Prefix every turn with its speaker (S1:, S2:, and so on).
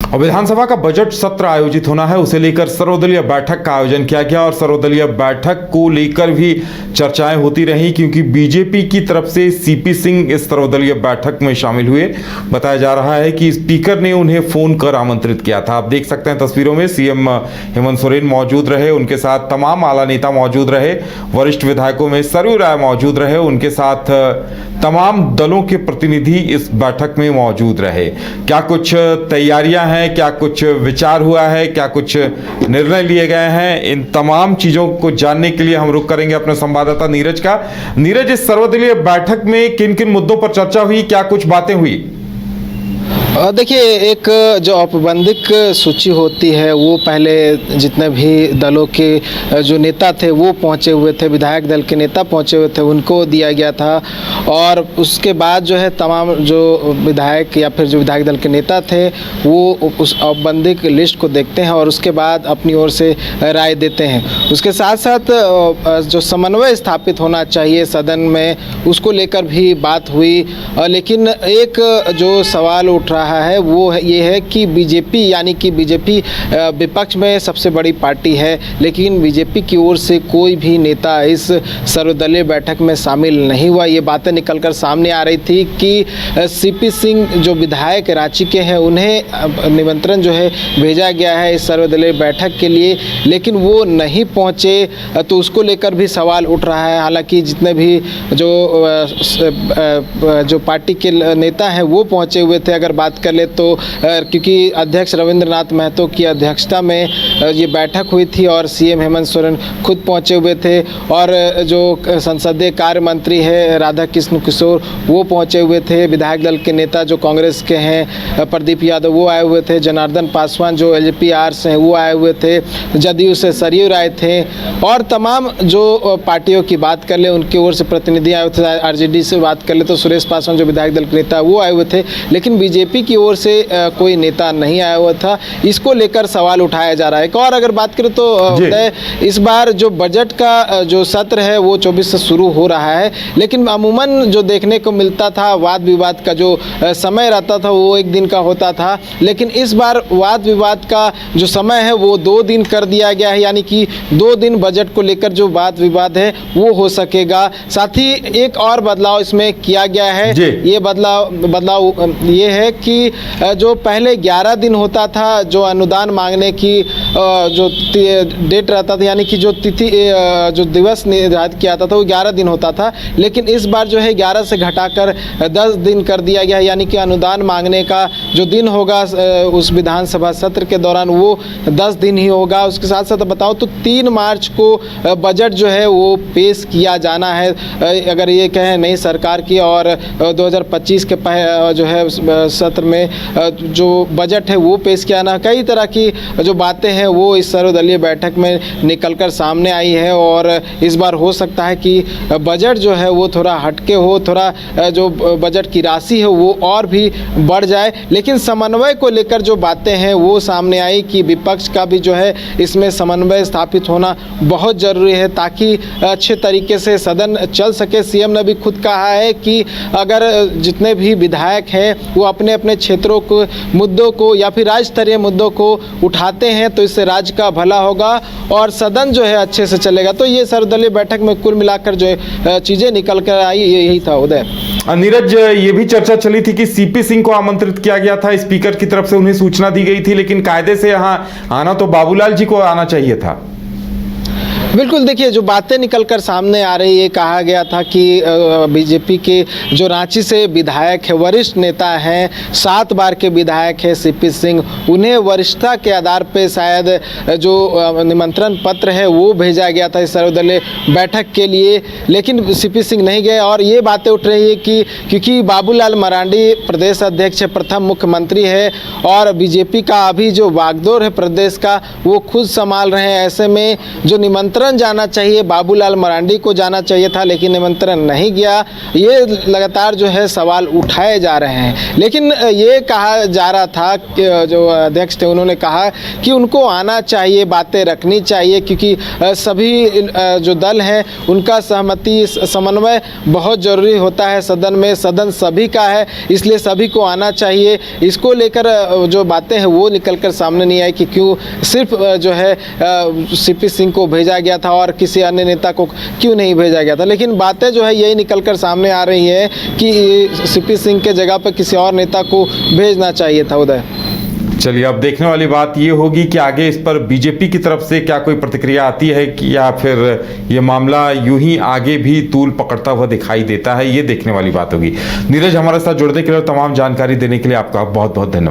S1: और विधानसभा का बजट सत्र आयोजित होना है, उसे लेकर सर्वदलीय बैठक का आयोजन किया गया और सर्वदलीय बैठक को लेकर भी चर्चाएं होती रही, क्योंकि बीजेपी की तरफ से सीपी सिंह इस सर्वदलीय बैठक में शामिल हुए। बताया जा रहा है कि स्पीकर ने उन्हें फोन कर आमंत्रित किया था। आप देख सकते हैं तस्वीरों में सीएम हेमंत सोरेन मौजूद रहे, उनके साथ तमाम आला नेता मौजूद रहे, वरिष्ठ विधायकों में सरयू राय मौजूद रहे, उनके साथ तमाम दलों के प्रतिनिधि इस बैठक में मौजूद रहे। क्या कुछ तैयारियां हैं, क्या कुछ विचार हुआ है, क्या कुछ निर्णय लिए गए हैं, इन तमाम चीजों को जानने के लिए हम रुख करेंगे अपने संवाददाता नीरज का। नीरज, इस सर्वदलीय बैठक में किन किन मुद्दों पर चर्चा हुई, क्या कुछ बातें हुई?
S2: देखिए, एक जो औपबंधिक सूची होती है वो पहले जितने भी दलों के जो नेता थे वो पहुंचे हुए थे, विधायक दल के नेता पहुंचे हुए थे, उनको दिया गया था। और उसके बाद जो है तमाम जो विधायक या फिर जो विधायक दल के नेता थे वो उस औपबंधिक लिस्ट को देखते हैं और उसके बाद अपनी ओर से राय देते हैं। उसके साथ साथ जो समन्वय स्थापित होना चाहिए सदन में, उसको लेकर भी बात हुई। लेकिन एक जो सवाल उठ रहा है वो ये है कि बीजेपी, यानी कि बीजेपी विपक्ष में सबसे बड़ी पार्टी है, लेकिन बीजेपी की ओर से कोई भी नेता इस सर्वदलीय बैठक में शामिल नहीं हुआ। ये बातें निकलकर सामने आ रही थी कि सीपी सिंह जो विधायक रांची के हैं उन्हें निमंत्रण जो है भेजा गया है इस सर्वदलीय बैठक के लिए, लेकिन वो नहीं पहुंचे, तो उसको लेकर भी सवाल उठ रहा है। हालांकि जितने भी जो पार्टी के नेता हैं वो पहुंचे हुए थे। अगर बात कर ले तो क्योंकि अध्यक्ष रविंद्रनाथ महतो की अध्यक्षता में ये बैठक हुई थी और सीएम हेमंत सोरेन खुद पहुंचे हुए थे, और जो संसदीय कार्य मंत्री है राधा कृष्ण किशोर वो पहुंचे हुए थे, विधायक दल के नेता जो कांग्रेस के हैं प्रदीप यादव वो आए हुए थे, जनार्दन पासवान जो एलजेपी से हैं वो आए हुए थे, जदयू से सरयू राय थे, और तमाम जो पार्टियों की बात कर ले उनकी ओर से प्रतिनिधि आए हुए थे। आरजेडी से बात कर ले तो सुरेश पासवान जो विधायक दल के नेता वो आए हुए थे, लेकिन बीजेपी की ओर से कोई नेता नहीं आया हुआ था। इसको लेकर सवाल उठाया जा रहा है। और अगर बात करें तो इस बार जो बजट का जो सत्र है वो 24 से शुरू हो रहा है, लेकिन अमूमन जो देखने को मिलता था वाद विवाद का जो समय रहता था वो एक दिन का होता था, लेकिन इस बार वाद विवाद का जो समय है वो 2 दिन कर दिया गया है, यानी कि 2 दिन बजट को लेकर जो वाद विवाद है वो हो सकेगा। साथ ही एक और बदलाव इसमें किया गया है। ये बदलाव ये है कि जो पहले 11 दिन होता था जो अनुदान मांगने की जो डेट रहता था, यानी कि जो तिथि जो दिवस निर्धारित किया था वो 11 दिन होता था, लेकिन इस बार जो है 11 से घटाकर 10 दिन कर दिया गया है। यानी कि अनुदान मांगने का जो दिन होगा उस विधानसभा सत्र के दौरान वो 10 दिन ही होगा। उसके साथ साथ बताओ तो 3 मार्च को बजट जो है वो पेश किया जाना है, अगर ये कहें नई सरकार की, और 2025 के जो है सत्र में जो बजट है वो पेश किया ना। कई तरह की जो बातें हैं वो इस सर्वदलीय बैठक में निकलकर सामने आई है, और इस बार हो सकता है कि बजट जो है वो थोड़ा हटके हो, थोड़ा जो बजट की राशि है वो और भी बढ़ जाए। लेकिन समन्वय को लेकर जो बातें हैं वो सामने आई कि विपक्ष का भी जो है इसमें समन्वय स्थापित होना बहुत ज़रूरी है ताकि अच्छे तरीके से सदन चल सके। सीएम ने भी खुद कहा है कि अगर जितने भी विधायक हैं वो अपने अपने क्षेत्रों को मुद्दों को या फिर राज्य स्तरीय मुद्दों को उठाते हैं तो इससे राज्य का भला होगा और सदन जो है अच्छे से चलेगा। तो ये सर्वदलीय बैठक में कुल मिलाकर जो चीज़ें निकल कर आई यही था। उदय,
S1: नीरज, ये भी चर्चा चली थी कि सीपी सिंह को आमंत्रित किया गया था, स्पीकर की तरफ से उन्हें सूचना दी गई थी, लेकिन कायदे से यहाँ आना तो बाबूलाल जी को आना चाहिए था।
S2: बिल्कुल, देखिए जो बातें निकलकर सामने आ रही है, कहा गया था कि बीजेपी के जो रांची से विधायक है, वरिष्ठ नेता हैं, 7 बार के विधायक है सीपी सिंह, उन्हें वरिष्ठता के आधार पे शायद जो निमंत्रण पत्र है वो भेजा गया था इस सर्वदलीय बैठक के लिए, लेकिन सीपी सिंह नहीं गए। और ये बातें उठ रही है कि क्योंकि बाबूलाल मरांडी प्रदेश अध्यक्ष है, प्रथम मुख्यमंत्री है, और बीजेपी का अभी जो बागडोर है प्रदेश का वो खुद संभाल रहे हैं, ऐसे में जो निमंत्रण निमंत्रण जाना चाहिए, बाबूलाल मरांडी को जाना चाहिए था, लेकिन निमंत्रण नहीं गया। ये लगातार जो है सवाल उठाए जा रहे हैं। लेकिन ये कहा जा रहा था कि जो अध्यक्ष थे उन्होंने कहा कि उनको आना चाहिए, बातें रखनी चाहिए, क्योंकि सभी जो दल हैं उनका सहमति समन्वय बहुत ज़रूरी होता है सदन में। सदन सभी का है, इसलिए सभी को आना चाहिए। इसको लेकर जो बातें हैं वो निकलकर सामने नहीं आई कि क्यों सिर्फ जो है सीपी सिंह को भेजा गया था और किसी अन्य नेता को क्यों नहीं भेजा गया था। लेकिन बातें जो है यही निकलकर सामने आ रही है कि सीपी सिंह के जगह पर किसी और नेता को भेजना चाहिए था। उदय,
S1: चलिए अब देखने वाली बात ये होगी कि आगे इस पर बीजेपी की तरफ से क्या कोई प्रतिक्रिया आती है कि या फिर ये मामला यूं ही आगे भी तूल पकड़ता हुआ दिखाई देता है, ये देखने वाली बात होगी। नीरज, हमारे साथ जुड़ने के लिए और तमाम जानकारी देने के लिए आपका बहुत बहुत धन्यवाद।